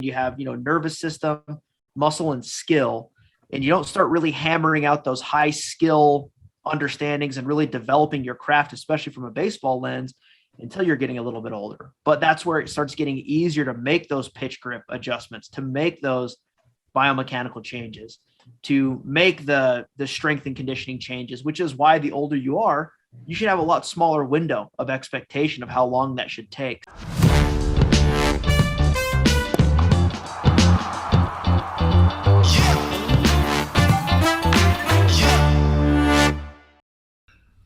you have, nervous system, muscle, and skill, and you don't start really hammering out those high skill understandings and really developing your craft, especially from a baseball lens, until you're getting a little bit older. But that's where it starts getting easier to make those pitch grip adjustments, to make those biomechanical changes, to make the strength and conditioning changes, which is why the older you are, you should have a lot smaller window of expectation of how long that should take.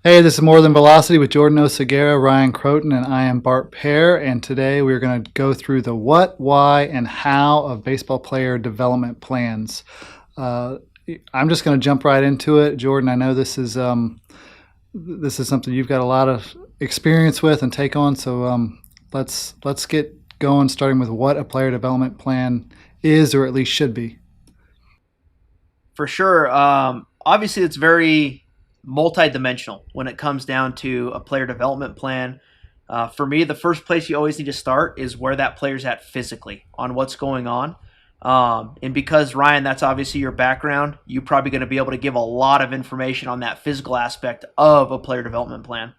Hey, this is More Than Velocity with Jordan Oseguera, Ryan Croton, and I am Bart Pear. And today we're going to go through the what, why, and how of baseball player development plans. I'm just going to jump right into it. Jordan, I know this is something you've got a lot of experience with and take on. So let's get going, starting with what a player development plan is, or at least should be. For sure. Obviously, it's very multi-dimensional when it comes down to a player development plan. For me, the first place you always need to start is where that player's at physically, on what's going on. And because, Ryan, that's obviously your background, you're probably going to be able to give a lot of information on that physical aspect of a player development plan.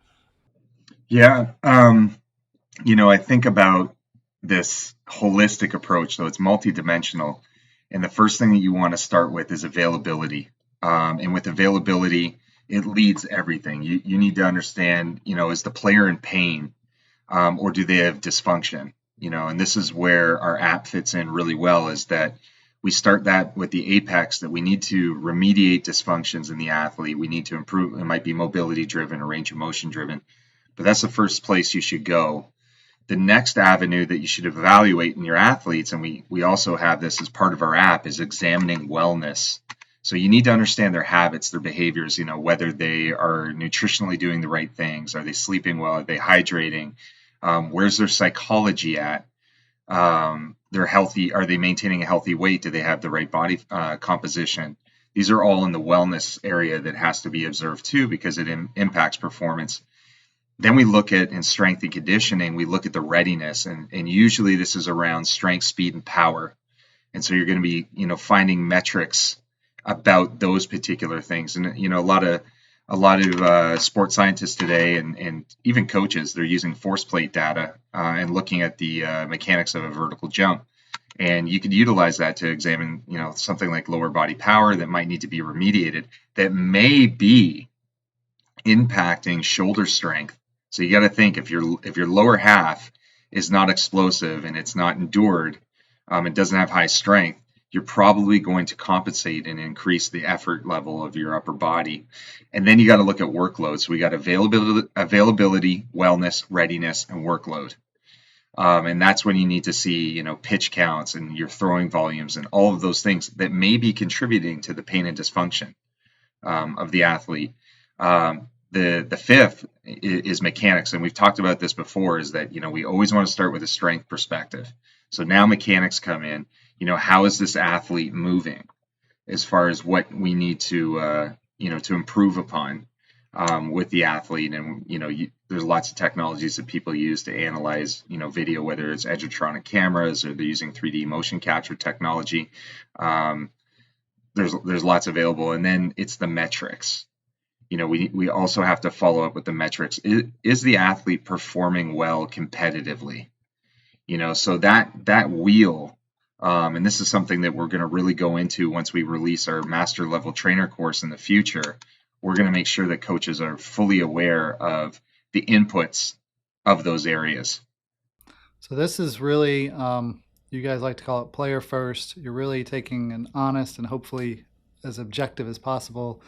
Yeah. I think about this holistic approach, so it's multi-dimensional. And the first thing that you want to start with is availability. And with availability, it leads everything. You need to understand, is the player in pain, or do they have dysfunction? And this is where our app fits in really well, is that we start that with the apex, that we need to remediate dysfunctions in the athlete. We need to improve. It might be mobility driven or range of motion driven, but that's the first place you should go. The next avenue that you should evaluate in your athletes, and we also have this as part of our app, is examining wellness. So you need to understand their habits, their behaviors, whether they are nutritionally doing the right things. Are they sleeping well? Are they hydrating? Where's their psychology at? They're healthy. Are they maintaining a healthy weight? Do they have the right body composition? These are all in the wellness area that has to be observed too, because it impacts performance. Then we look at, in strength and conditioning, we look at the readiness, and usually this is around strength, speed, and power. And so you're going to be, finding metrics about those particular things. And a lot of sports scientists today, and even coaches, they're using force plate data and looking at the mechanics of a vertical jump. And you could utilize that to examine, something like lower body power that might need to be remediated, that may be impacting shoulder strength. So you got to think, if your lower half is not explosive and it's not endured, it doesn't have high strength, you're probably going to compensate and increase the effort level of your upper body. And then you got to look at workload. So we got availability, wellness, readiness, and workload. And that's when you need to see, pitch counts and your throwing volumes and all of those things that may be contributing to the pain and dysfunction of the athlete. The fifth is mechanics. And we've talked about this before, is that, we always want to start with a strength perspective. So now mechanics come in. How is this athlete moving, as far as what we need to, to improve upon with the athlete. And, there's lots of technologies that people use to analyze, video, whether it's edgertronic cameras or they're using 3D motion capture technology. There's lots available. And then it's the metrics. We also have to follow up with the metrics. Is the athlete performing well competitively? So that wheel, and this is something that we're going to really go into once we release our master level trainer course in the future. We're going to make sure that coaches are fully aware of the inputs of those areas. So this is really, you guys like to call it player first. You're really taking an honest and hopefully as objective as possible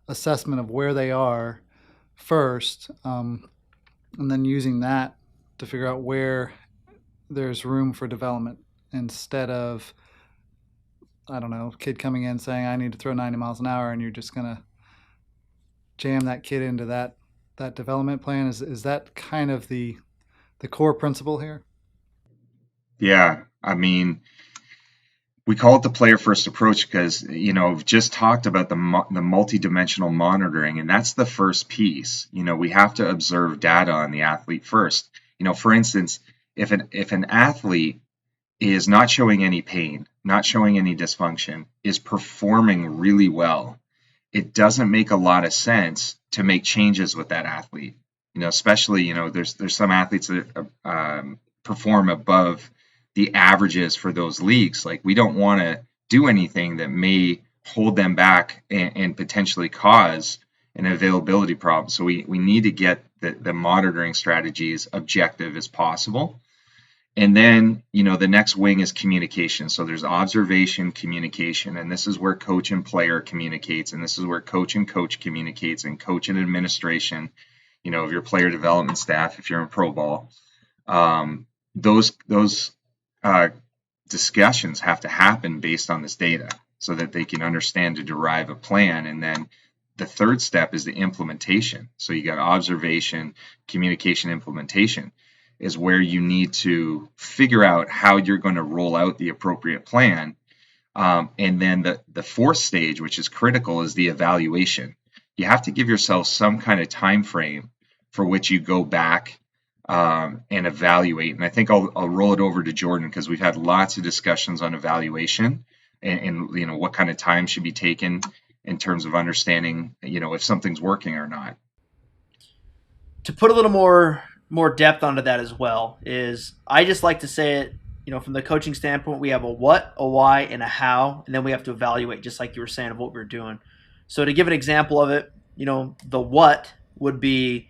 assessment of where they are first, and then using that to figure out where there's room for development, instead of, I don't know, kid coming in saying, I need to throw 90 miles an hour, and you're just going to jam that kid into that development plan. Is that kind of the core principle here? Yeah. I mean, we call it the player first approach because, we've just talked about the multidimensional monitoring, and that's the first piece. We have to observe data on the athlete first. For instance, if an athlete is not showing any pain, not showing any dysfunction, is performing really well, it doesn't make a lot of sense to make changes with that athlete. Especially, there's some athletes that perform above the averages for those leagues. Like, we don't want to do anything that may hold them back and potentially cause an availability problem. So we need to get the monitoring strategies objective as possible. And then, the next wing is communication. So there's observation, communication, and this is where coach and player communicates, and this is where coach and coach communicates, and coach and administration, of your player development staff, if you're in pro ball. Those discussions have to happen based on this data so that they can understand to derive a plan. And then the third step is the implementation. So you got observation, communication, implementation is where you need to figure out how you're going to roll out the appropriate plan. And then the fourth stage, which is critical, is the evaluation. You have to give yourself some kind of time frame for which you go back and evaluate. And I think I'll roll it over to Jordan, because we've had lots of discussions on evaluation and what kind of time should be taken in terms of understanding, if something's working or not. To put a little more depth onto that as well, is I just like to say it, from the coaching standpoint, we have a what, a why, and a how, and then we have to evaluate, just like you were saying, of what we're doing. So to give an example of it, the what would be,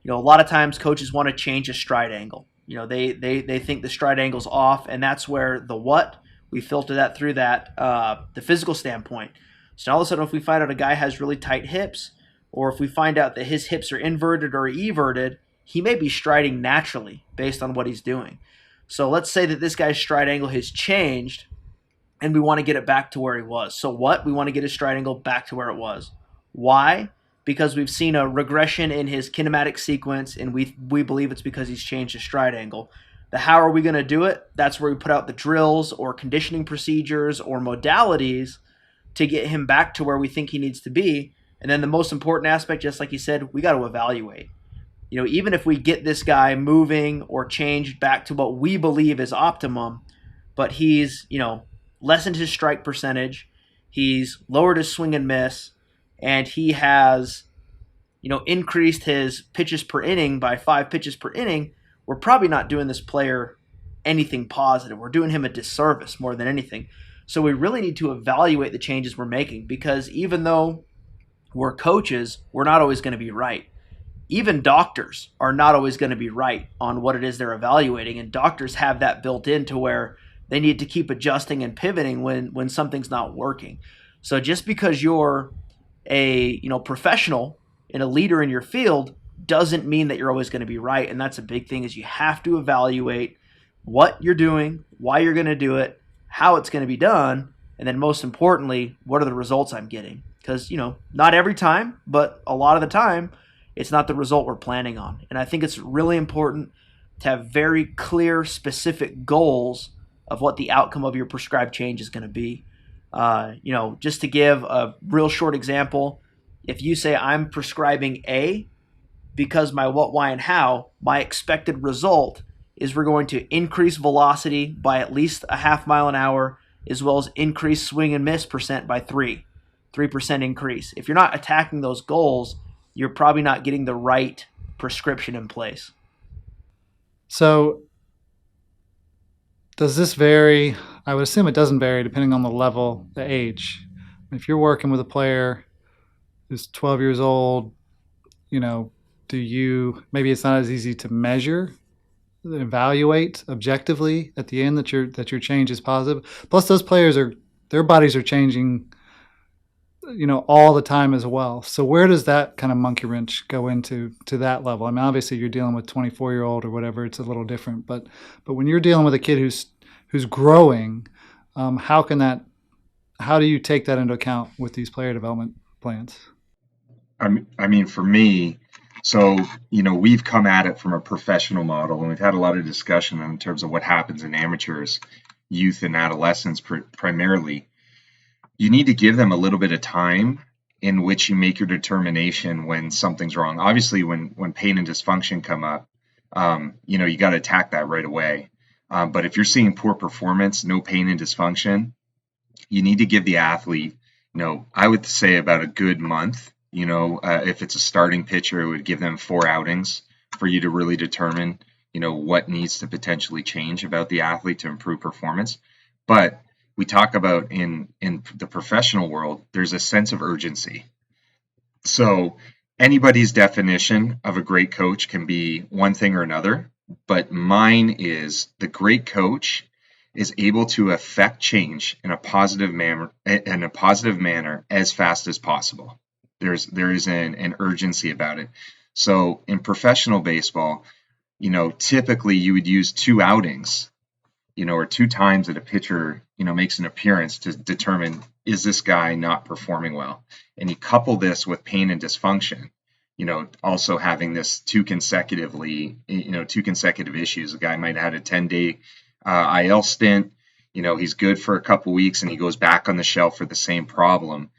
a lot of times coaches want to change a stride angle. They think the stride angle's off, and that's where the what, we filter that through the physical standpoint. So all of a sudden, if we find out a guy has really tight hips, or if we find out that his hips are inverted or everted, he may be striding naturally based on what he's doing. So let's say that this guy's stride angle has changed, and we want to get it back to where he was. So what? We want to get his stride angle back to where it was. Why? Because we've seen a regression in his kinematic sequence, and we believe it's because he's changed his stride angle. The how are we going to do it? That's where we put out the drills or conditioning procedures or modalities to get him back to where we think he needs to be. And then the most important aspect, just like you said, we got to evaluate. Even if we get this guy moving or changed back to what we believe is optimum, but he's, lessened his strike percentage, he's lowered his swing and miss, and he has, increased his pitches per inning by 5 pitches per inning, we're probably not doing this player anything positive. We're doing him a disservice more than anything. So we really need to evaluate the changes we're making, because even though we're coaches, we're not always going to be right. Even doctors are not always going to be right on what it is they're evaluating, and doctors have that built into where they need to keep adjusting and pivoting when something's not working. So just because you're a professional and a leader in your field doesn't mean that you're always going to be right. And that's a big thing, is you have to evaluate what you're doing, why you're going to do it, how it's going to be done, and then most importantly, what are the results I'm getting? Because, not every time, but a lot of the time, it's not the result we're planning on. And I think it's really important to have very clear, specific goals of what the outcome of your prescribed change is going to be. Just to give a real short example, if you say I'm prescribing A because my what, why, and how, my expected result is we're going to increase velocity by at least a half mile an hour, as well as increase swing and miss percent by 3% increase. If you're not attacking those goals, you're probably not getting the right prescription in place. So does this vary? I would assume it doesn't vary depending on the level, the age. If you're working with a player who's 12 years old, maybe it's not as easy to measure, evaluate objectively at the end that your change is positive. Plus those players their bodies are changing all the time as well. So where does that kind of monkey wrench go into that level? I mean, obviously you're dealing with 24-year-old or whatever, it's a little different, but when you're dealing with a kid who's growing, how do you take that into account with these player development plans? I mean, for me, so, we've come at it from a professional model, and we've had a lot of discussion in terms of what happens in amateurs, youth and adolescents primarily. You need to give them a little bit of time in which you make your determination when something's wrong. Obviously, when pain and dysfunction come up, you got to attack that right away. But if you're seeing poor performance, no pain and dysfunction, you need to give the athlete, I would say about a good month. If it's a starting pitcher, it would give them 4 outings for you to really determine, what needs to potentially change about the athlete to improve performance. But we talk about in the professional world, there's a sense of urgency. So anybody's definition of a great coach can be one thing or another, but mine is the great coach is able to affect change in a positive manner as fast as possible. There is an urgency about it. So in professional baseball, typically you would use 2 outings, or 2 times that a pitcher, makes an appearance to determine, is this guy not performing well? And you couple this with pain and dysfunction, also having this two consecutive issues. A guy might have had a 10-day IL stint, he's good for a couple weeks and he goes back on the shelf for the same problem.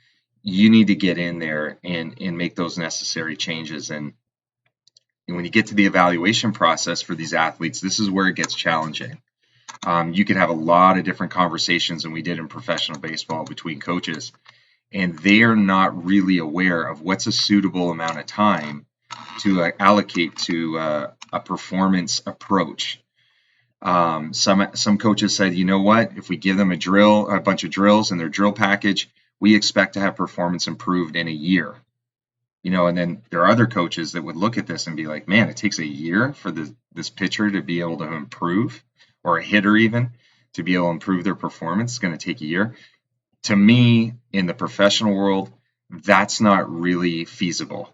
You need to get in there and make those necessary changes. And when you get to the evaluation process for these athletes, this is where it gets challenging. You could have a lot of different conversations, and we did in professional baseball, between coaches, and they are not really aware of what's a suitable amount of time to allocate to a performance approach. Some coaches said, you know what, if we give them a bunch of drills in their drill package, we expect to have performance improved in a year. And then there are other coaches that would look at this and be like, man, it takes a year for this pitcher to be able to improve, or a hitter even, to be able to improve their performance. It's going to take a year. To me, in the professional world, that's not really feasible,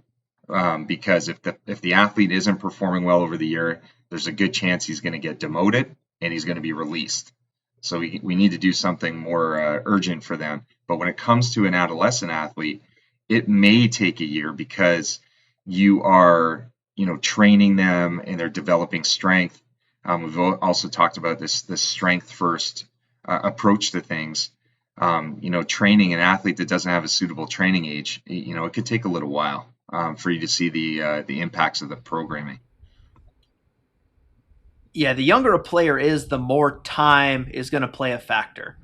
because if the athlete isn't performing well over the year, there's a good chance he's going to get demoted and he's going to be released. So we need to do something more urgent for them. But when it comes to an adolescent athlete, it may take a year because you are, training them and they're developing strength. We've also talked about this strength first approach to things. Training an athlete that doesn't have a suitable training age, it could take a little while for you to see the impacts of the programming. Yeah, the younger a player is, the more time is going to play a factor.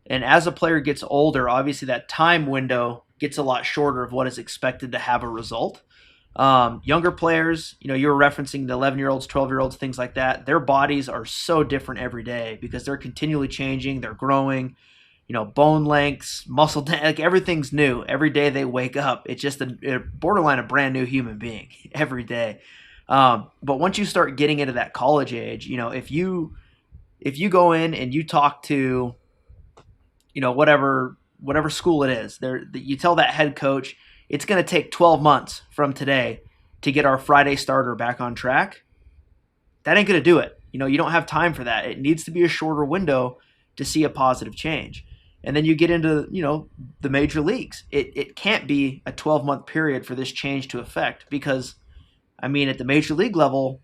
And as a player gets older, obviously that time window gets a lot shorter of what is expected to have a result. Younger players, you were referencing the 11-year-olds, 12-year-olds, things like that. Their bodies are so different every day because they're continually changing. They're growing, bone lengths, muscle, like everything's new. Every day they wake up, it's just a borderline a brand new human being every day. But once you start getting into that college age, if you go in and you talk to, whatever school it is, you tell that head coach it's going to take 12 months from today to get our Friday starter back on track. That ain't going to do it. You don't have time for that. It needs to be a shorter window to see a positive change. And then you get into, the major leagues. It can't be a 12-month period for this change to affect because, at the major league level,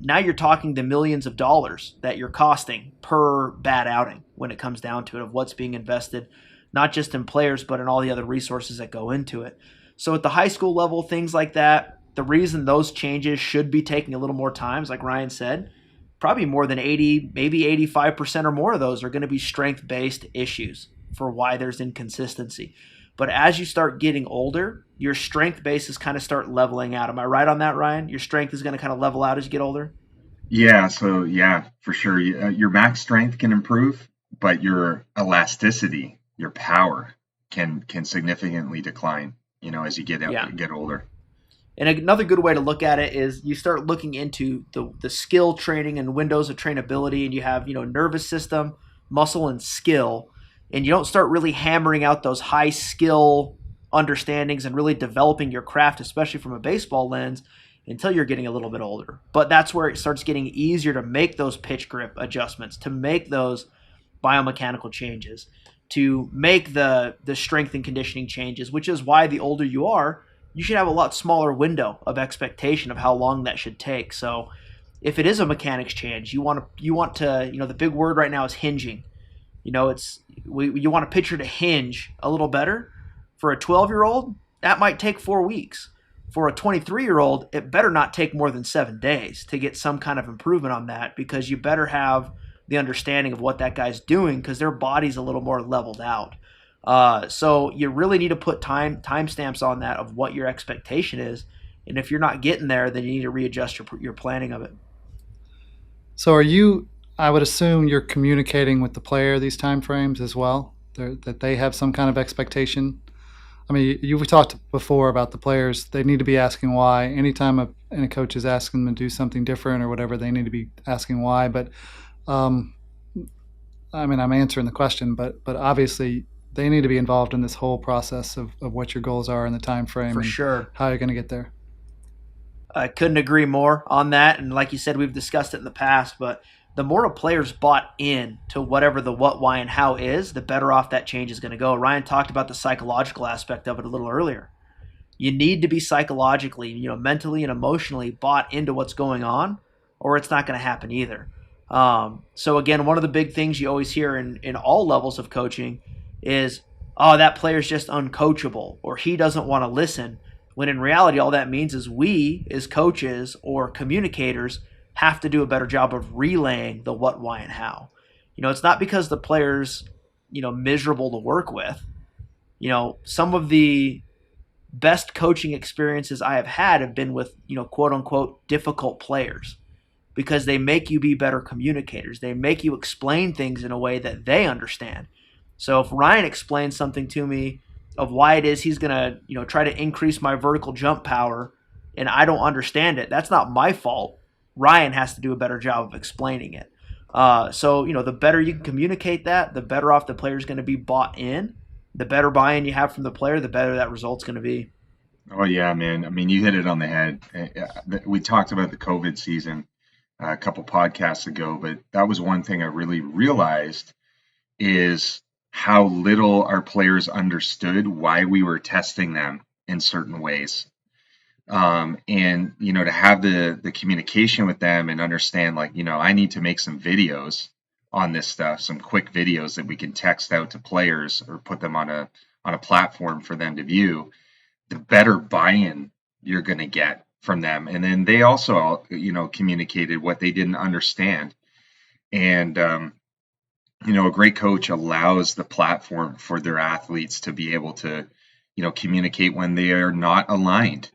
now you're talking the millions of dollars that you're costing per bad outing when it comes down to it, of what's being invested, not just in players, but in all the other resources that go into it. So at the high school level, things like that, the reason those changes should be taking a little more time, like Ryan said, probably more than 80, maybe 85% or more of those are going to be strength-based issues for why there's inconsistency. But as you start getting older, your strength bases kind of start leveling out. Am I right on that, Ryan? Your strength is going to kind of level out as you get older? Yeah, so yeah, for sure. Your max strength can improve, but your elasticity, your power can significantly decline, as you get older. And another good way to look at it is you start looking into the skill training and windows of trainability, and you have, nervous system, muscle, and skill. And you don't start really hammering out those high skill understandings and really developing your craft, especially from a baseball lens, until you're getting a little bit older. But that's where it starts getting easier to make those pitch grip adjustments, to make those biomechanical changes, to make the strength and conditioning changes, which is why the older you are, you should have a lot smaller window of expectation of how long that should take. So if it is a mechanics change, you want to, the big word right now is hinging. You want a pitcher to hinge a little better. For a 12-year-old, that might take 4 weeks. For a 23-year-old, it better not take more than 7 days to get some kind of improvement on that, because you better have the understanding of what that guy's doing because their body's a little more leveled out. So you really need to put timestamps on that of what your expectation is. And if you're not getting there, then you need to readjust your planning of it. So are you? I would assume you're communicating with the player these time frames as well, that they have some kind of expectation. I mean, you've talked before about the players. They need to be asking why. Anytime any coach is asking them to do something different or whatever, they need to be asking why. But um, I mean, I'm answering the question, but obviously they need to be involved in this whole process of what your goals are in the time frame For and sure. how you're going to get there. I couldn't agree more on that. And like you said, we've discussed it in the past, but the more a player's bought in to whatever the what, why, and how is, the better off that change is going to go. Ryan talked about the psychological aspect of it a little earlier. You need to be psychologically, mentally and emotionally bought into what's going on, or it's not going to happen either. So again, one of the big things you always hear in all levels of coaching is, oh, that player's just uncoachable, or he doesn't want to listen. When in reality, all that means is we, as coaches or communicators, have to do a better job of relaying the what, why, and how. It's not because the player's, miserable to work with. Some of the best coaching experiences I have been with, quote unquote, difficult players, because they make you be better communicators. They make you explain things in a way that they understand. So if Ryan explains something to me of why it is he's going to, try to increase my vertical jump power and I don't understand it, that's not my fault. Ryan has to do a better job of explaining it. So the better you can communicate that, the better off the player's going to be bought in. The better buy-in you have from the player, the better that result's going to be. Oh yeah, man. I mean, you hit it on the head. We talked about the COVID season a couple podcasts ago, but that was one thing I really realized is how little our players understood why we were testing them in certain ways. And to have the communication with them and understand, like, I need to make some videos on this stuff, some quick videos that we can text out to players or put them on a platform for them to view, the better buy-in you're going to get from them. And then they also, communicated what they didn't understand. And, a great coach allows the platform for their athletes to be able to, communicate when they are not aligned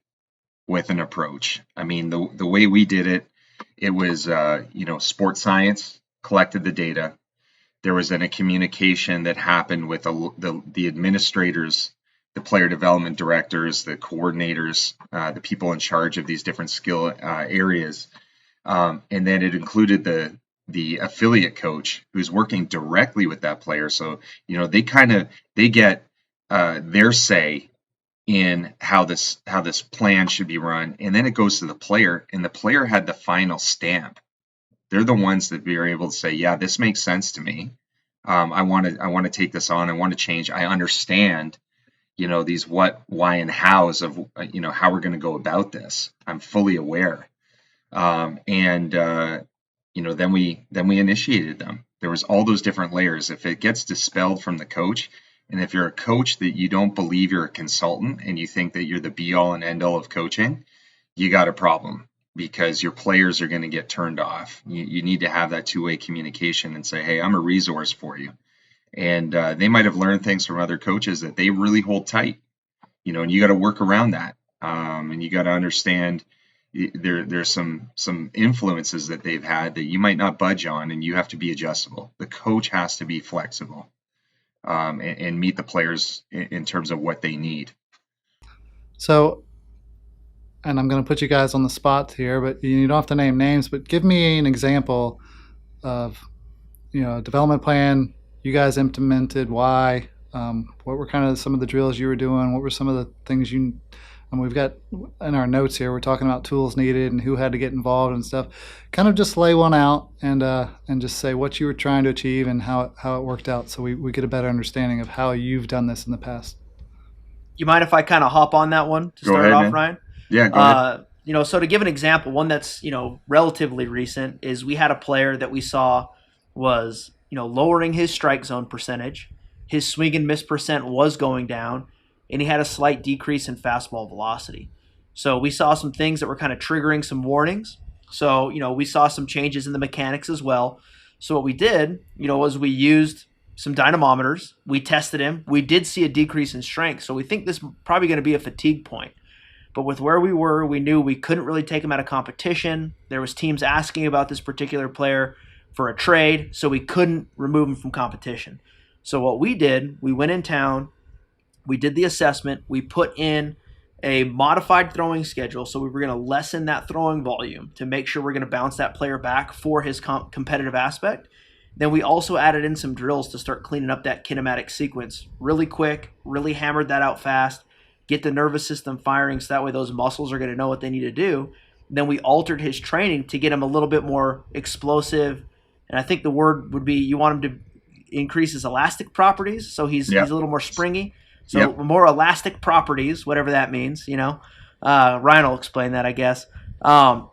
with an approach. I mean, the way we did it, it was, sports science collected the data. There was then a communication that happened with the administrators, the player development directors, the coordinators, the people in charge of these different skill areas. And then it included the affiliate coach who's working directly with that player. So, they get their say in how this plan should be run. And then it goes to the player, and the player had the final stamp. They're the ones that are able to say, yeah, this makes sense to me. I want to take this on. I want to change. I understand, these what, why, and hows of, how we're going to go about this. I'm fully aware. Then we initiated them. There was all those different layers. If it gets dispelled from the coach, and if you're a coach that you don't believe you're a consultant and you think that you're the be all and end all of coaching, you got a problem, because your players are going to get turned off. You need to have that two-way communication and say, hey, I'm a resource for you. And they might have learned things from other coaches that they really hold tight, and you got to work around that. And you got to understand there's some influences that they've had that you might not budge on, and you have to be adjustable. The coach has to be flexible and meet the players in terms of what they need. So, and I'm going to put you guys on the spot here, but you don't have to name names, but give me an example of, a development plan you guys implemented, why, what were kind of some of the drills you were doing, what were some of the things we've got in our notes here, we're talking about tools needed and who had to get involved and stuff. Kind of just lay one out and just say what you were trying to achieve and how it worked out, so we get a better understanding of how you've done this in the past. You mind if I kind of hop on that one to Go start ahead, off, man. Ryan? Yeah, go ahead. So to give an example, one that's, relatively recent is we had a player that we saw was, lowering his strike zone percentage. His swing and miss percent was going down, and he had a slight decrease in fastball velocity. So we saw some things that were kind of triggering some warnings. So, we saw some changes in the mechanics as well. So what we did, was we used some dynamometers. We tested him. We did see a decrease in strength. So we think this is probably going to be a fatigue point. But with where we were, we knew we couldn't really take him out of competition. There was teams asking about this particular player for a trade, so we couldn't remove him from competition. So what we did, we went in town, we did the assessment, we put in a modified throwing schedule, so we were going to lessen that throwing volume to make sure we're going to bounce that player back for his competitive aspect. Then we also added in some drills to start cleaning up that kinematic sequence really quick, really hammered that out fast, get the nervous system firing so that way those muscles are going to know what they need to do. Then we altered his training to get him a little bit more explosive. And I think the word would be you want him to increase his elastic properties. So he's a little more springy. So more elastic properties, whatever that means, Ryan will explain that, I guess.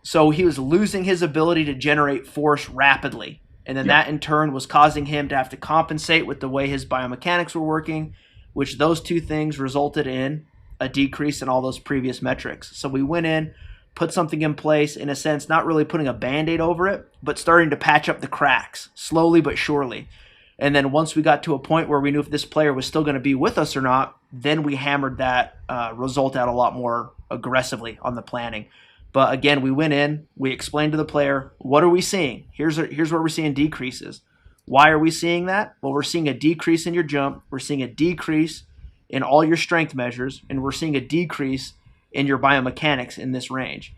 So he was losing his ability to generate force rapidly. And then that in turn was causing him to have to compensate with the way his biomechanics were working, which those two things resulted in a decrease in all those previous metrics. So we went in, put something in place, in a sense, not really putting a Band-Aid over it, but starting to patch up the cracks, slowly but surely. And then once we got to a point where we knew if this player was still going to be with us or not, then we hammered that result out a lot more aggressively on the planning. But again, we went in, we explained to the player, what are we seeing? Here's where we're seeing decreases. Why are we seeing that? Well, we're seeing a decrease in your jump. We're seeing a decrease in all your strength measures, and we're seeing a decrease in your biomechanics in this range.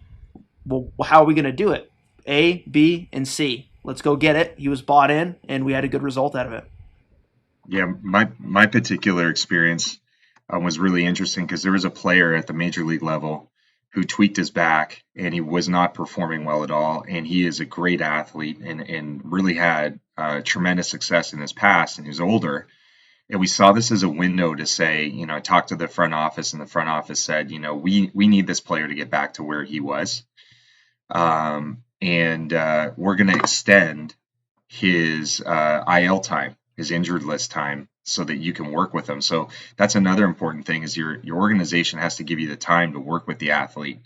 Well, how are we going to do it? A, B, and C. Let's go get it. He was bought in, and we had a good result out of it. Yeah, my particular experience was really interesting because there was a player at the major league level who tweaked his back, and he was not performing well at all. And he is a great athlete and really had tremendous success in his past, and he was older. And we saw this as a window to say, I talked to the front office, and the front office said, we need this player to get back to where he was. And we're going to extend his IL time, his injured list time, so that you can work with him. So that's another important thing is your organization has to give you the time to work with the athlete.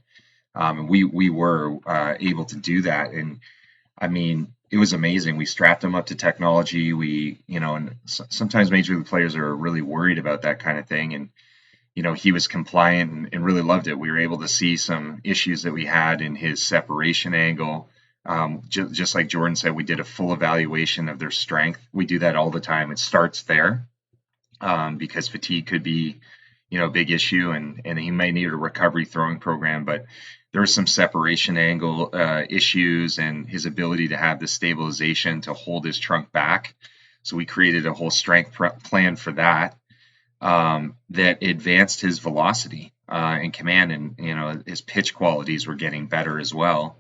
And we were able to do that. And I mean, it was amazing. We strapped him up to technology. And sometimes major league players are really worried about that kind of thing. And, he was compliant and really loved it. We were able to see some issues that we had in his separation angle. Just like Jordan said, we did a full evaluation of their strength. We do that all the time. It starts there because fatigue could be, a big issue, and he might need a recovery throwing program. But there were some separation angle issues and his ability to have the stabilization to hold his trunk back. So we created a whole strength plan for that that advanced his velocity and command, and his pitch qualities were getting better as well.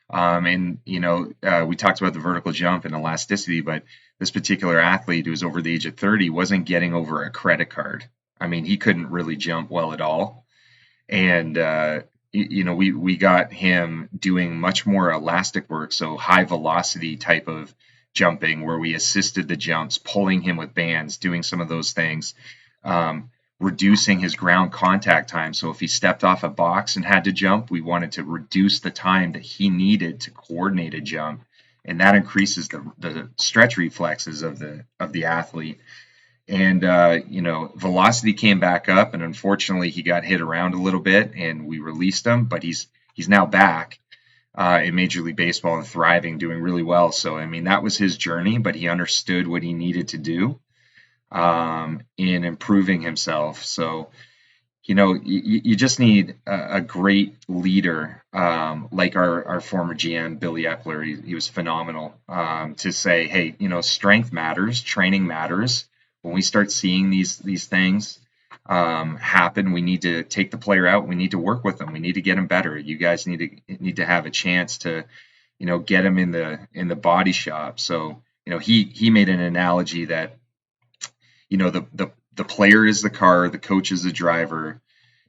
We talked about the vertical jump and elasticity, but this particular athlete who was over the age of 30 wasn't getting over a credit card. I mean, he couldn't really jump well at all. And, we got him doing much more elastic work. So high velocity type of jumping where we assisted the jumps, pulling him with bands, doing some of those things, reducing his ground contact time. So if he stepped off a box and had to jump, we wanted to reduce the time that he needed to coordinate a jump. And that increases the stretch reflexes of the athlete. And, velocity came back up, and unfortunately he got hit around a little bit and we released him, but he's now back in Major League Baseball and thriving, doing really well. So, I mean, that was his journey, but he understood what he needed to do in improving himself. So, you just need a great leader like our former GM, Billy Epler. He was phenomenal to say, hey, strength matters, training matters. When we start seeing these things happen, we need to take the player out. We need to work with them. We need to get him better. You guys need to have a chance to, get him in the body shop. So, he made an analogy that, the player is the car, the coach is the driver,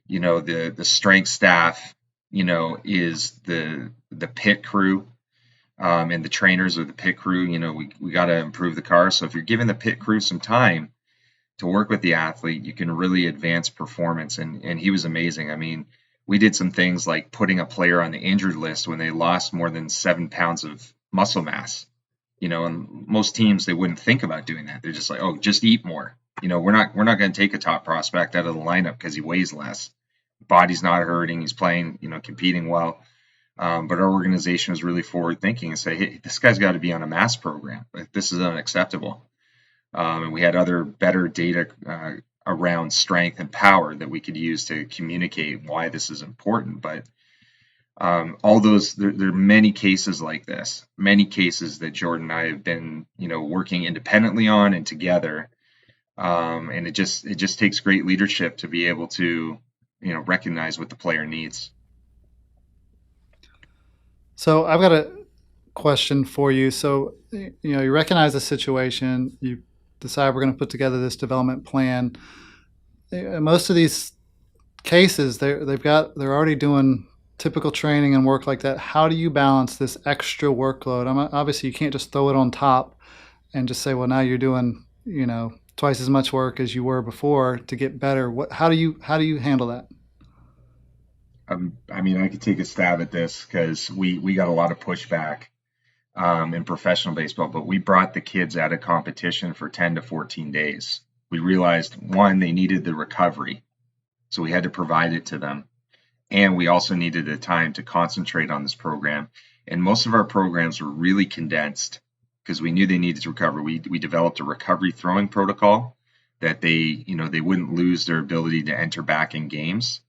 the strength staff, is the pit crew. And the trainers or the pit crew, we got to improve the car. So if you're giving the pit crew some time to work with the athlete, you can really advance performance. And he was amazing. I mean, we did some things like putting a player on the injured list when they lost more than 7 pounds of muscle mass. And most teams, they wouldn't think about doing that. They're just like, oh, just eat more. We're not going to take a top prospect out of the lineup because he weighs less. Body's not hurting. He's playing, competing well. But our organization was really forward thinking and say, hey, this guy's got to be on a mass program. Like, this is unacceptable. And we had other better data around strength and power that we could use to communicate why this is important. But all those, there are many cases like this, many cases that Jordan and I have been, working independently on and together. And it just takes great leadership to be able to, recognize what the player needs. So I've got a question for you. So, you recognize the situation, you decide we're going to put together this development plan. Most of these cases, they're already doing typical training and work like that. How do you balance this extra workload? Obviously, you can't just throw it on top and just say, well, now you're doing, twice as much work as you were before to get better. How do you handle that? I could take a stab at this because we got a lot of pushback in professional baseball, but we brought the kids out of competition for 10 to 14 days. We realized, one, they needed the recovery, so we had to provide it to them. And we also needed the time to concentrate on this program. And most of our programs were really condensed because we knew they needed to recover. We developed a recovery throwing protocol that they wouldn't lose their ability to enter back in games.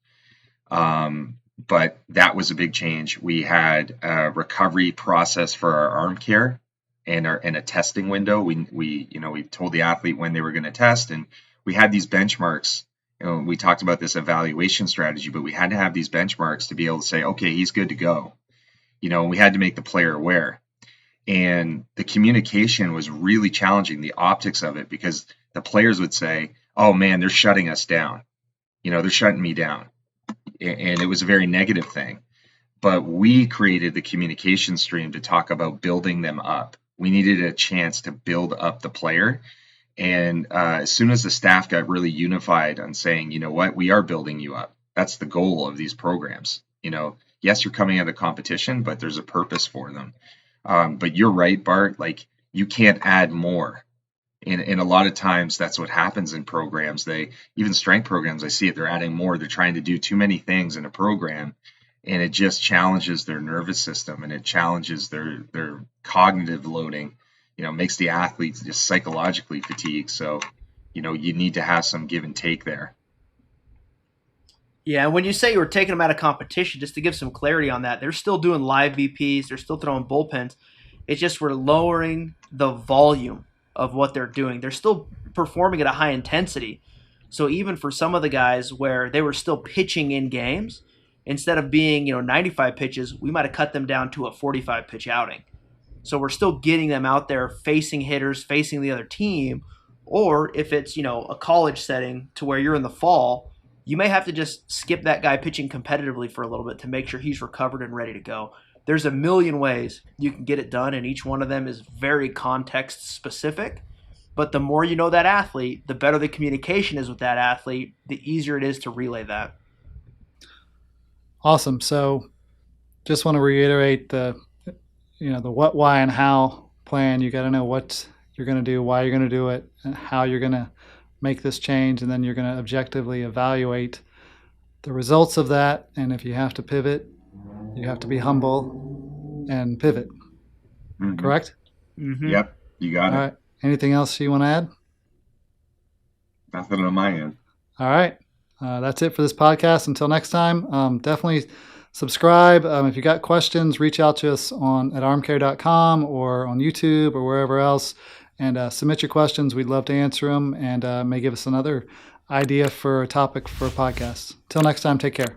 But that was a big change. We had a recovery process for our arm care and a testing window. We told the athlete when they were going to test, and we had these benchmarks. We talked about this evaluation strategy, but we had to have these benchmarks to be able to say, okay, he's good to go. We had to make the player aware. And the communication was really challenging, the optics of it, because the players would say, oh man, they're shutting us down. They're shutting me down. And it was a very negative thing. But we created the communication stream to talk about building them up. We needed a chance to build up the player. And as soon as the staff got really unified on saying, you know what, we are building you up. That's the goal of these programs. Yes, you're coming out of competition, but there's a purpose for them. But you're right, Bart, like you can't add more. And a lot of times that's what happens in programs. Even strength programs, I see it, they're adding more. They're trying to do too many things in a program, and it just challenges their nervous system and it challenges their cognitive loading. Makes the athletes just psychologically fatigued. So, you need to have some give and take there. Yeah, and when you say you were taking them out of competition, just to give some clarity on that, they're still doing live VPs, they're still throwing bullpens. It's just we're lowering the volume of what they're doing. They're still performing at a high intensity. So even for some of the guys where they were still pitching in games, instead of being 95 pitches, we might have cut them down to a 45 pitch outing. So we're still getting them out there facing hitters, facing the other team. Or if it's, a college setting to where you're in the fall, you may have to just skip that guy pitching competitively for a little bit to make sure he's recovered and ready to go. There's a million ways you can get it done, and each one of them is very context specific. But the more you know that athlete, the better the communication is with that athlete, the easier it is to relay that. Awesome. So just want to reiterate the what, why, and how plan. You got to know what you're going to do, why you're going to do it, and how you're going to make this change. And then you're going to objectively evaluate the results of that. And if you have to pivot, you have to be humble and pivot. Mm-hmm. Correct? Mm-hmm. Yep. You got it. All right. Anything else you want to add? Nothing on my end. All right. That's it for this podcast. Until next time, definitely subscribe. If you got questions, reach out to us at armcare.com or on YouTube or wherever else, and submit your questions. We'd love to answer them, and may give us another idea for a topic for a podcast. Till next time, take care.